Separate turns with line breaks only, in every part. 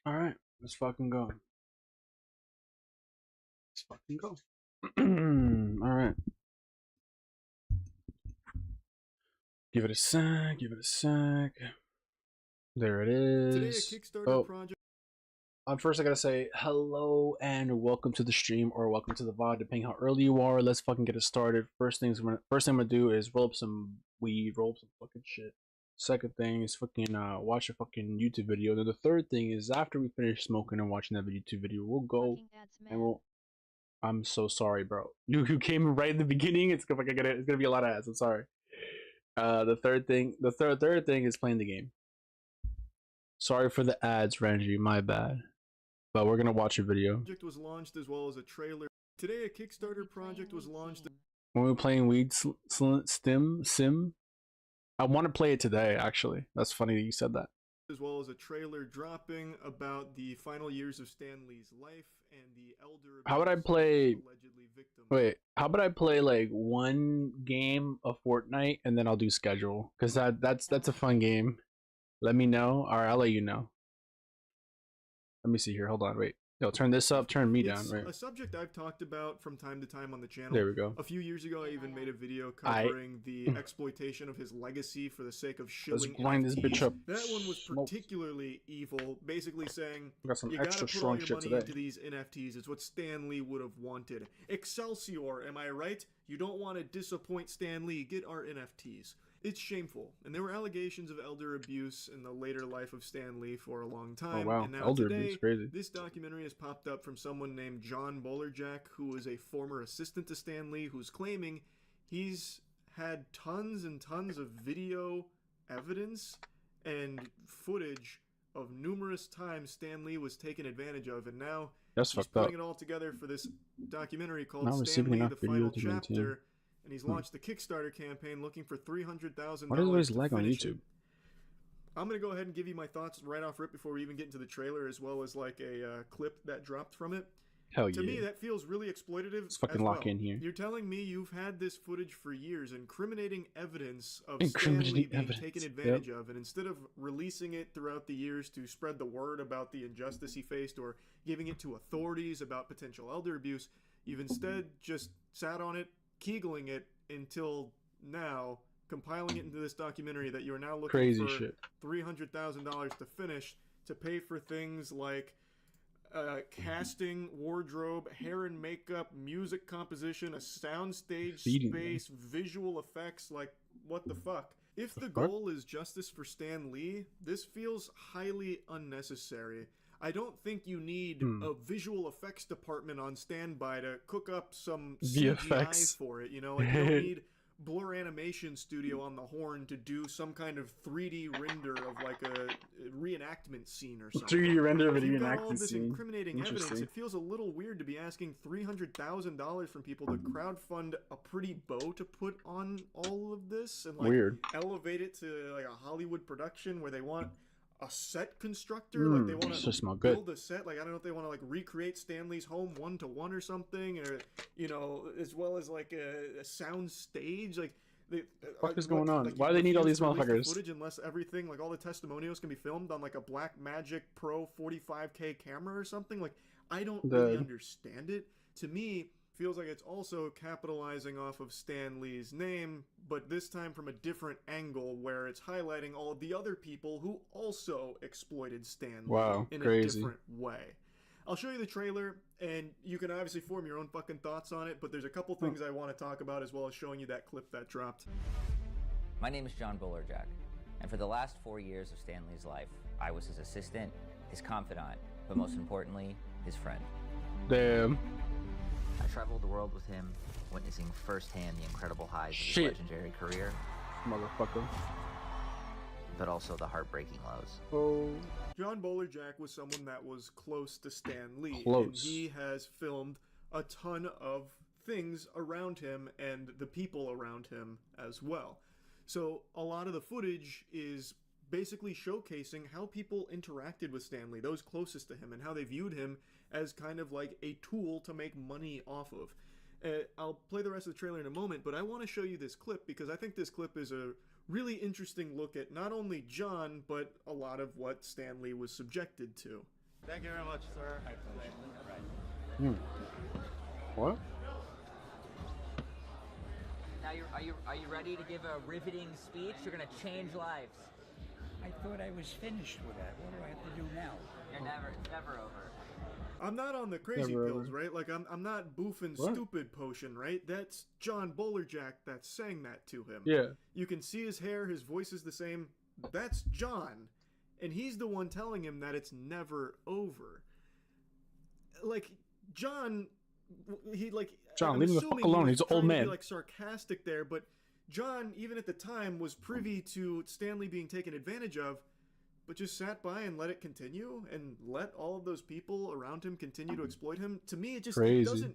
All right, let's fucking go. Let's fucking go. All right, give it a sec. Give it a sec. There it
Today, a
is.
Kickstarter
Oh,
project
first I gotta say hello and welcome to the stream or welcome to the VOD, depending how early you are. Let's fucking get it started. First thing I'm gonna do is roll up some weed, roll up some fucking shit. Second thing is fucking watch a fucking YouTube video. Then the third thing is after we finish smoking and watching that YouTube video, we'll go and we'll. I'm so sorry, bro. You came right in the beginning. It's gonna be a lot of ads. I'm sorry. The third thing is playing the game. Sorry for the ads, Ranji. My bad. But we're gonna watch a video.
was launched as well as a trailer. Today, a Kickstarter project was launched
When we're playing Weed Sim, I want to play it today. Actually, that's funny that you said that.
as well as a trailer dropping about the final years of Stan Lee's life and the elder
How would I
abuse
play?
allegedly victim.
Wait, how about I play like one game of Fortnite and then I'll do schedule? Cause that's a fun game. Let me know, or I'll let you know. Let me see here. Hold on. Wait. Yo, turn this up. Turn me down.
It's
Right.
a subject I've talked about from time to time on the channel.
There we go.
A few years ago, I even made a video covering the exploitation of his legacy for the sake of
Let's
shilling
grind this
NFTs.
bitch up.
That one was
Smoke.
particularly evil, basically saying
I got some
you
extra
gotta put all
strong
your
shit
money
today.
into these NFTs. It's what Stan Lee would have wanted. Excelsior, am I right? You don't want to disappoint Stan Lee. Get our NFTs. It's shameful, and there were allegations of elder abuse in the later life of Stan Lee for a long time.
Oh wow,
And now
elder
today,
abuse, crazy.
this documentary has popped up from someone named John Bolerjack, who is a former assistant to Stan Lee, who's claiming he's had tons and tons of video evidence and footage of numerous times Stan Lee was taken advantage of, and now
That's
he's
fucked up.
putting it all together for this documentary called
Not
Stan
receiving
Lee:
enough
The
video
Final
to maintain.
Chapter. And he's launched the Kickstarter campaign looking for $300,000.
Why does it always
to
lag on
finish
YouTube?
it. I'm going to go ahead and give you my thoughts right off rip before we even get into the trailer, as well as like a clip that dropped from it.
Hell
To
yeah.
me, that feels really exploitative.
Let's fucking
as well.
lock in here.
You're telling me you've had this footage for years, incriminating evidence of
Incriminating
Stan Lee being
evidence.
taken advantage of, and instead of releasing it throughout the years to spread the word about the injustice he faced or giving it to authorities about potential elder abuse, you've instead just sat on it, keegling it until now, compiling it into this documentary that you're now looking
Crazy
for
shit.
$300,000 to finish, to pay for things like casting, wardrobe, hair and makeup, music composition, a soundstage space, visual effects. Like, what the fuck? If the goal is justice for Stan Lee, this feels highly unnecessary. I don't think you need a visual effects department on standby to cook up some CGI for it. You know, like you don't need Blur Animation Studio on the horn to do some kind of 3D render of like a reenactment scene or something.
3D render of a
If you've got all
reenactment
this
scene.
incriminating evidence, it feels a little weird to be asking $300,000 from people to crowdfund a pretty bow to put on all of this and like elevate it to like a Hollywood production where they want a set constructor, like they want to build a set. Like I don't know if they want to like recreate Stan Lee's home 1-to-1 or something, or you know, as well as like a sound stage. Like
what is going on? Like, why do they need all these motherfuckers?
Footage unless everything, like all the testimonials, can be filmed on like a Blackmagic Pro 45K camera or something. Like I don't really understand it. To me, feels like it's also capitalizing off of Stan Lee's name, but this time from a different angle where it's highlighting all of the other people who also exploited Stan Lee in a different way. I'll show you the trailer, and you can obviously form your own fucking thoughts on it, but there's a couple things I want to talk about as well as showing you that clip that dropped.
My name is John Bolerjack, and for the last 4 years of Stan Lee's life, I was his assistant, his confidant, but most importantly, his friend.
Damn.
I traveled the world with him, witnessing firsthand the incredible highs of his legendary career.
Motherfucker.
But also the heartbreaking lows.
Oh.
John Bolerjack was someone that was close to Stan Lee.
Close.
And he has filmed a ton of things around him and the people around him as well. So a lot of the footage is basically showcasing how people interacted with Stan Lee, those closest to him, and how they viewed him as kind of like a tool to make money off of. I'll play the rest of the trailer in a moment, but I want to show you this clip because I think this clip is a really interesting look at not only John, but a lot of what Stan Lee was subjected to.
Thank you very much, sir.
What?
Now, are you ready to give a riveting speech? You're gonna change lives.
I thought I was finished with that. What do I have to do now?
It's never over.
I'm not on the crazy
Never
pills,
ever.
right? Like I'm not boofing
What?
stupid potion, right? That's John Bolerjack that's saying that to him.
Yeah.
You can see his hair, his voice is the same. That's John. And he's the one telling him that it's never over. Like John
John,
I'm
leave him the
assuming
fuck alone.
he was
He's an old
trying to
man.
be, like, sarcastic there, but John, even at the time, was privy to Stanley being taken advantage of, but just sat by and let it continue and let all of those people around him continue to exploit him. To me, it just
Crazy.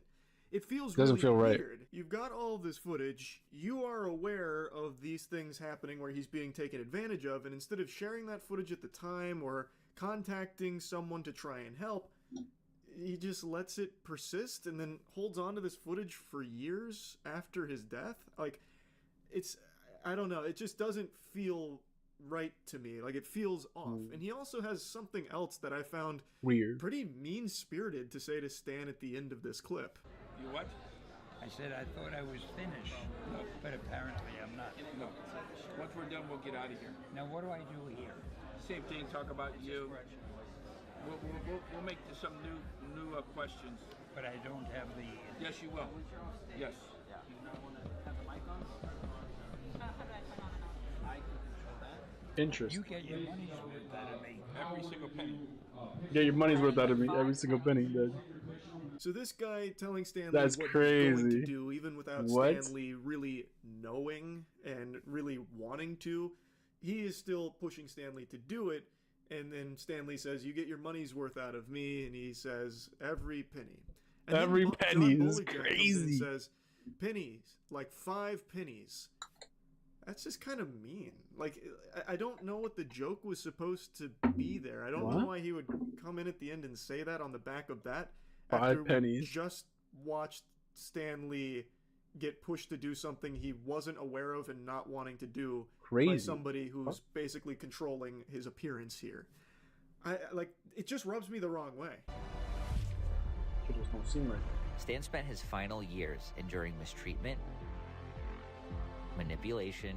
it feels
Doesn't
really
feel right.
weird. You've got all of this footage. You are aware of these things happening where he's being taken advantage of, and instead of sharing that footage at the time or contacting someone to try and help, he just lets it persist and then holds on to this footage for years after his death. Like, I don't know, it just doesn't feel right to me. Like, it feels off. And he also has something else that I found
Weird.
pretty mean-spirited to say to Stan at the end of this clip.
You what? I said I thought I was finished. No, but apparently I'm not.
No. Once we're done, we'll get out of here.
Now what do I do here?
Same thing. Talk about you. We'll make some new questions.
But I don't have the...
Yes, you will. Yes.
Interest.
You get your money's worth out of me.
Every single penny.
Get your money's worth out of me. Every single penny, dude.
So this guy telling Stanley
That's
what he's going
crazy.
to do, even without
What?
Stanley really knowing and really wanting to, he is still pushing Stanley to do it. And then Stanley says, "You get your money's worth out of me," and he says, "Every penny." And then
Every
John
penny is
Bolerjack comes in and
crazy.
says, "Pennies, like 5 pennies." That's just kind of mean. Like, I don't know what the joke was supposed to be there. I don't know
What?
why he would come in at the end and say that on the back of that.
5
after we
pennies.
just watched Stanley get pushed to do something he wasn't aware of and not wanting to do by
Crazy.
somebody who's basically controlling his appearance here. It just rubs me the wrong way.
Shit just don't seem right.
Stan spent his final years enduring mistreatment, manipulation,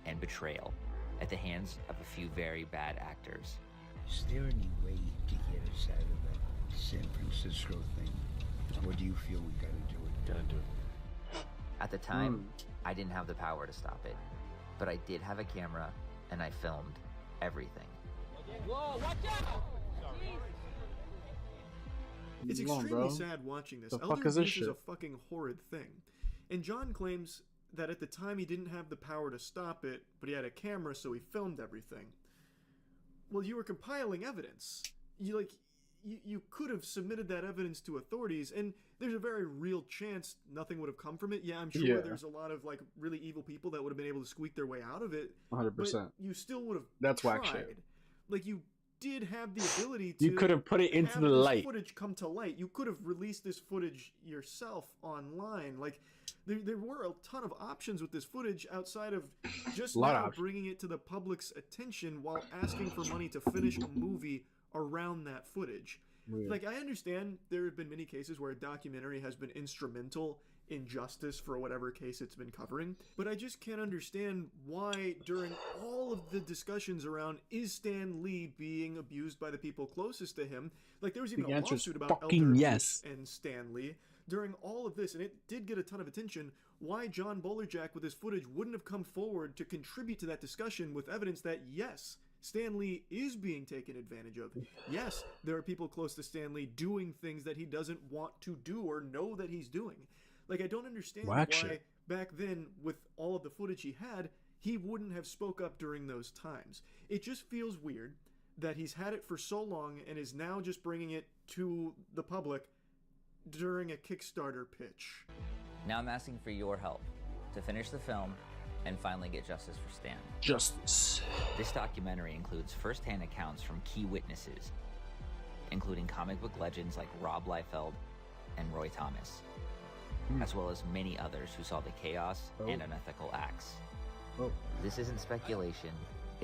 and betrayal at the hands of a few very bad actors.
Is there any way to get us out of that San Francisco thing? Or do you feel we gotta do it?
Gotta do it.
At the time, I didn't have the power to stop it, but I did have a camera and I filmed everything.
Whoa, watch out!
It's
Come on,
extremely
bro.
sad watching this.
The
Elder
fuck is this
abuse is a
shit?
fucking horrid thing. And John claims that at the time he didn't have the power to stop it, but he had a camera, so he filmed everything. Well, you were compiling evidence. You could have submitted that evidence to authorities, and there's a very real chance nothing would have come from it. Yeah, I'm sure
Yeah.
there's a lot of really evil people that would have been able to squeak their way out of it.
100%.
But you still would have
That's
tried.
whack shit.
Like, you did have the ability to.
You could have put it into
have
the
this
light.
footage come to light. You could have released this footage yourself online. Like, there were a ton of options with this footage outside of just
A lot of
now
options.
bringing it to the public's attention while asking for money to finish a movie around that footage.
Weird.
Like, I understand there have been many cases where a documentary has been instrumental in justice for whatever case it's been covering, but I just can't understand why during all of the discussions around is Stan Lee being abused by the people closest to him, like there was even
The
a
answer's
lawsuit about
fucking
Elder
yes.
Abuse and Stan Lee during all of this, and it did get a ton of attention. Why John Bolerjack with his footage wouldn't have come forward to contribute to that discussion with evidence that yes, Stan Lee is being taken advantage of. Yes, there are people close to Stan Lee doing things that he doesn't want to do or know that he's doing. Like, I don't understand
Whack
why
shit.
back then, with all of the footage he had, he wouldn't have spoke up during those times. It just feels weird that he's had it for so long and is now just bringing it to the public during a Kickstarter pitch.
Now I'm asking for your help to finish the film and finally get justice for Stan.
Justice.
This documentary includes first-hand accounts from key witnesses, including comic book legends like Rob Liefeld and Roy Thomas, as well as many others who saw the chaos and unethical acts.
Oh.
This isn't speculation,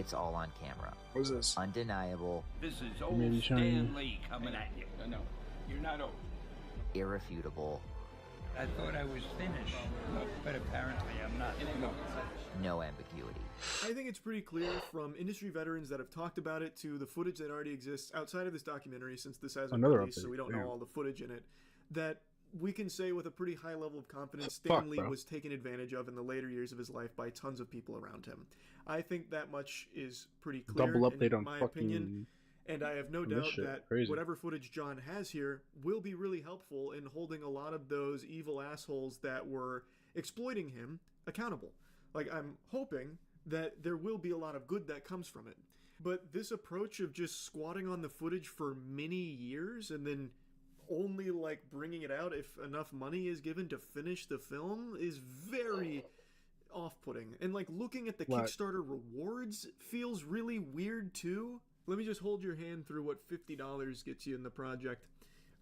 It's all on camera.
What is this?
Undeniable,
This is old
Maybe showing-
Stan Lee coming at you. No, you're not old.
irrefutable,
I thought I was finished, but apparently I'm not.
No.
no ambiguity.
I think it's pretty clear from industry veterans that have talked about it to the footage that already exists outside of this documentary, since this hasn't
Another
released, so
update,
we don't
yeah.
know all the footage in it, that we can say with a pretty high level of confidence
Fuck,
Stan Lee
bro.
was taken advantage of in the later years of his life by tons of people around him. I think that much is pretty clear
Double update
in
on
my
fucking.
opinion. And I have no
this
doubt
shit,
that
crazy.
whatever footage John has here will be really helpful in holding a lot of those evil assholes that were exploiting him accountable. Like, I'm hoping that there will be a lot of good that comes from it. But this approach of just squatting on the footage for many years and then only like bringing it out if enough money is given to finish the film is very off-putting. And like looking at the
What?
Kickstarter rewards feels really weird too. Let me just hold your hand through what $50 gets you in the project.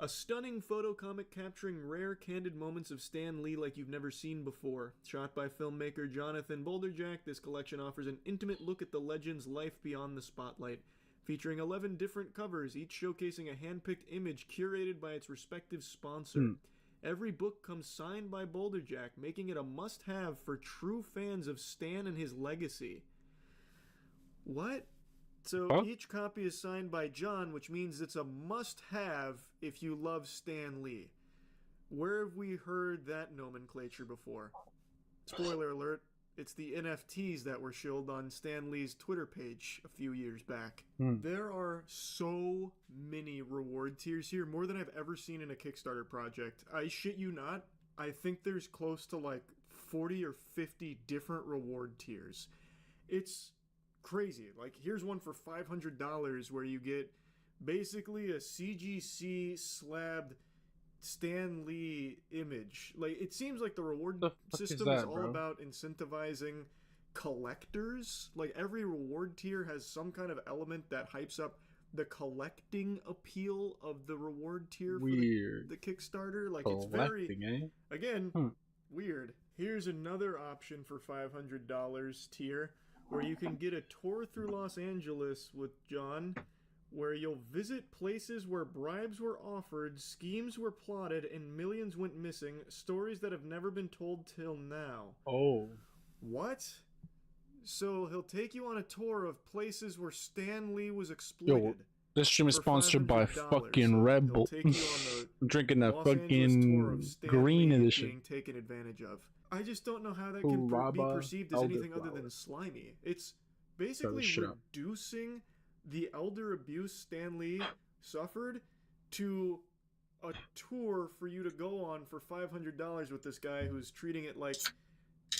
A stunning photo comic capturing rare, candid moments of Stan Lee like you've never seen before. Shot by filmmaker Jonathan Boulderjack, this collection offers an intimate look at the legend's life beyond the spotlight. Featuring 11 different covers, each showcasing a hand-picked image curated by its respective sponsor. Every book comes signed by Boulderjack, making it a must-have for true fans of Stan and his legacy. What? So
Huh?
each copy is signed by John, which means it's a must-have if you love Stan Lee. Where have we heard that nomenclature before? Spoiler alert, it's the NFTs that were showed on Stan Lee's Twitter page a few years back. There are so many reward tiers here, more than I've ever seen in a Kickstarter project. I shit you not, I think there's close to like 40 or 50 different reward tiers. It's crazy. Like, here's one for $500 where you get basically a CGC slabbed Stan Lee image. Like, it seems like the reward
The fuck is
system is
that,
all
bro?
about incentivizing collectors. Like, every reward tier has some kind of element that hypes up the collecting appeal of the reward tier for
Weird.
the Kickstarter. Like, it's very,
Collecting, eh?
again,
Hmm.
weird. Here's another option for $500 tier where you can get a tour through Los Angeles with John, where you'll visit places where bribes were offered, schemes were plotted, and millions went missing, stories that have never been told till now.
Oh.
What? So he'll take you on a tour of places where Stan Lee was exploited.
This stream is
for
sponsored by
$500.
fucking
So
Red
he'll
Bull.
take you on the
I'm drinking that
Los Angeles tour
fucking
of Stan
green
Lee
edition.
being taken advantage of. I just don't know how that can be
Uraba
perceived as anything other
elderflower.
than slimy. It's basically
shit up.
reducing the elder abuse Stan Lee suffered to a tour for you to go on for $500 with this guy who's treating it like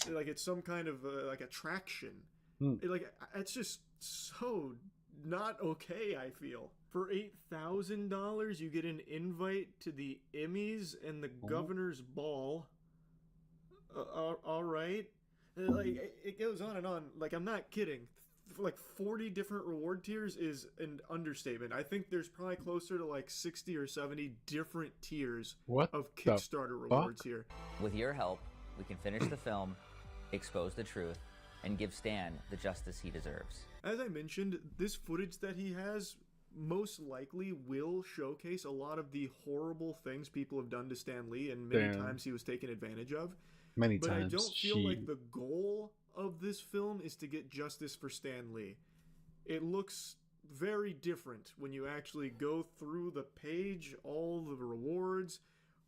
it's some kind of like attraction. Like, it's just so not okay, I feel. For $8,000, you get an invite to the Emmys and the Governor's Ball. All right. Like, it goes on and on. Like, I'm not kidding. Like, 40 different reward tiers is an understatement. I think there's probably closer to like 60 or 70 different tiers
What
of
the
Kickstarter rewards here.
With your help, we can finish the film, expose the truth, and give Stan the justice he deserves.
As I mentioned, this footage that he has most likely will showcase a lot of the horrible things people have done to Stan Lee, and many
Damn.
times he was taken advantage of.
Many
But
times.
I don't feel like
Shit.
the goal of this film is to get justice for Stan Lee. It looks very different when you actually go through the page, all the rewards,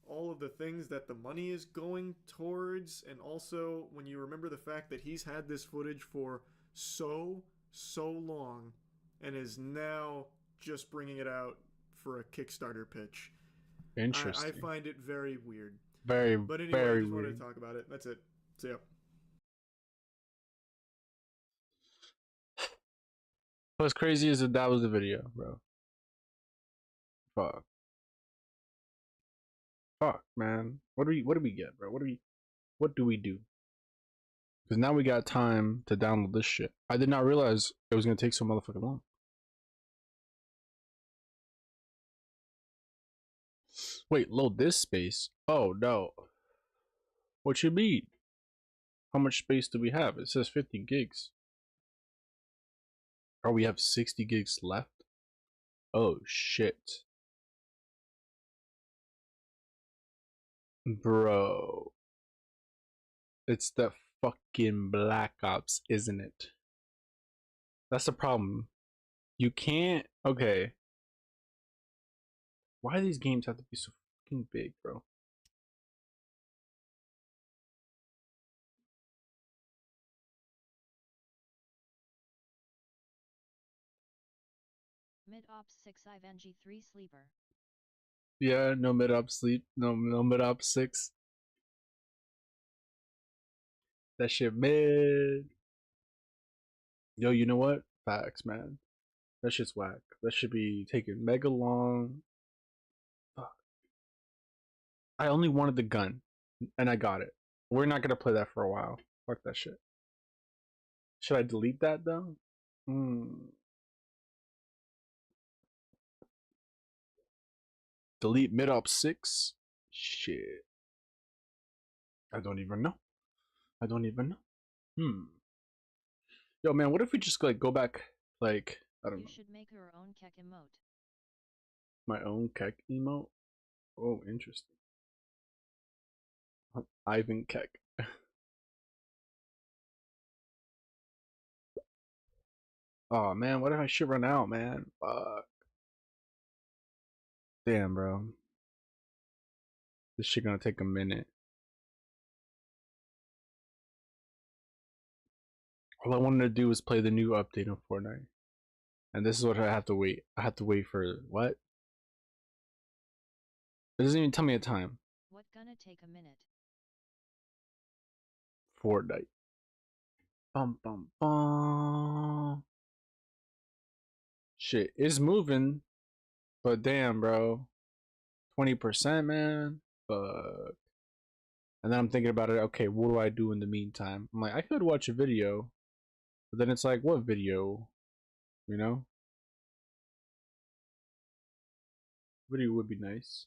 all of the things that the money is going towards, and also when you remember the fact that he's had this footage for so long and is now just bringing it out for a Kickstarter pitch.
Interesting.
I find it very weird.
very,
But anyway, I
very
just wanted
weird.
to talk about it. That's it. See ya.
What's crazy is that was the video, bro. Fuck. Fuck, man. What do we get, bro? What do we do? Because now we got time to download this shit. I did not realize it was gonna take so motherfucking long. Wait, load this space? Oh no. What you mean? How much space do we have? It says 50 gigs. Oh, we have 60 gigs left? Oh shit. Bro. It's the fucking Black Ops, isn't it? That's the problem. You can't. Okay. Why do these games have to be so fucking big, bro?
Mid Ops 6 IVNG 3 Sleeper.
Yeah, no mid op sleep. No mid op 6. That shit mid. Yo, you know what? Facts, man. That shit's whack. That should be taking mega long. Fuck. I only wanted the gun, and I got it. We're not gonna play that for a while. Fuck that shit. Should I delete that though? Delete mid op 6? Shit. I don't even know. I don't even know. Yo, man, what if we just like go back, like, I don't know.
You should make your own kek emote.
My own kek emote? Oh, interesting. Ivan Kek. Oh man, what if I should run out, man? Fuck. Damn, bro. This shit gonna take a minute. All I wanted to do was play the new update on Fortnite. And this is what I have to wait. I have to wait for what? It doesn't even tell me a time.
What gonna take a minute?
Fortnite. Bum bum bum. Shit, it's moving. But damn, bro. 20%, man. Fuck. And then I'm thinking about it. Okay, what do I do in the meantime? I'm like, I could watch a video. But then it's like, what video? You know? Video would be nice.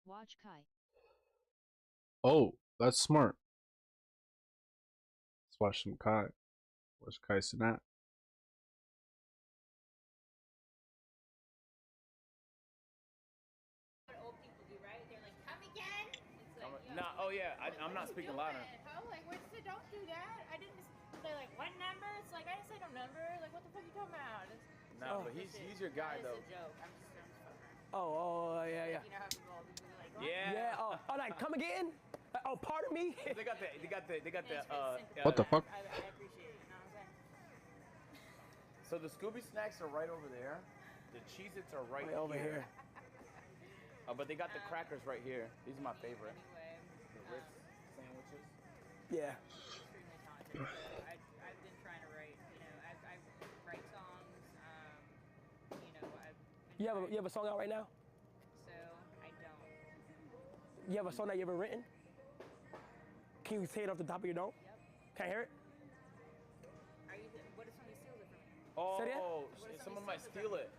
Watch Kai.
Oh, that's smart. Let's watch some Kai. Watch Kai Cenat.
No, oh yeah, I'm not speaking louder.
How? Like, what's the don't do that? I didn't say, like, what number? It's like, I didn't say no number. Like, what the fuck are you talking about?
No, but he's your guy, though.
It's a joke. I'm just fucking.
Oh, yeah.
You know how people will be like, what?
Yeah, oh, like, come again? Oh, pardon me?
They got the,
What the fuck?
I appreciate it, you know what I'm saying?
So the Scooby snacks are right over there. The Cheez-Its are right
over here.
But they got the crackers right here. These are my favorite.
Anyway,
The Ritz sandwiches.
Yeah.
extremely talented. I've been trying to write, I write songs,
You have a song out right now?
So, I don't.
You have a song that you ever written? Can you say it off the top of your dome?
Yep.
Can I hear it?
What if somebody steals it from me?
Say that?
Oh, someone might steal it.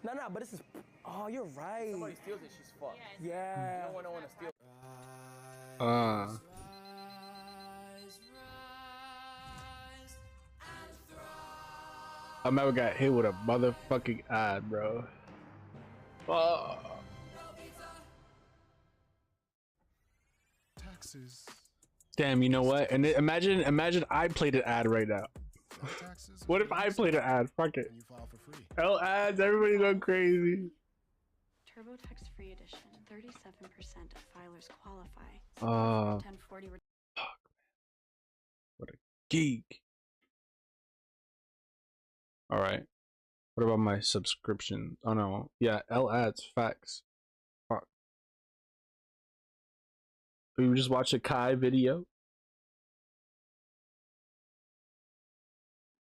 No, but this is. Oh, you're right.
Somebody steals it, she's fucked.
Yeah.
You don't want to steal it.
I never got hit with a motherfucking ad, bro.
Taxes.
Damn, you know what? And imagine I played an ad right now. What if I played an ad? Fuck it.
You file for free.
Hell ads, everybody go crazy.
TurboTax Free Edition. 37% of filers qualify.
Fuck,
1040.
man. What a geek. All right. What about my subscription? Oh no. Yeah, L ads, facts. Fuck. We just watched a Kai video.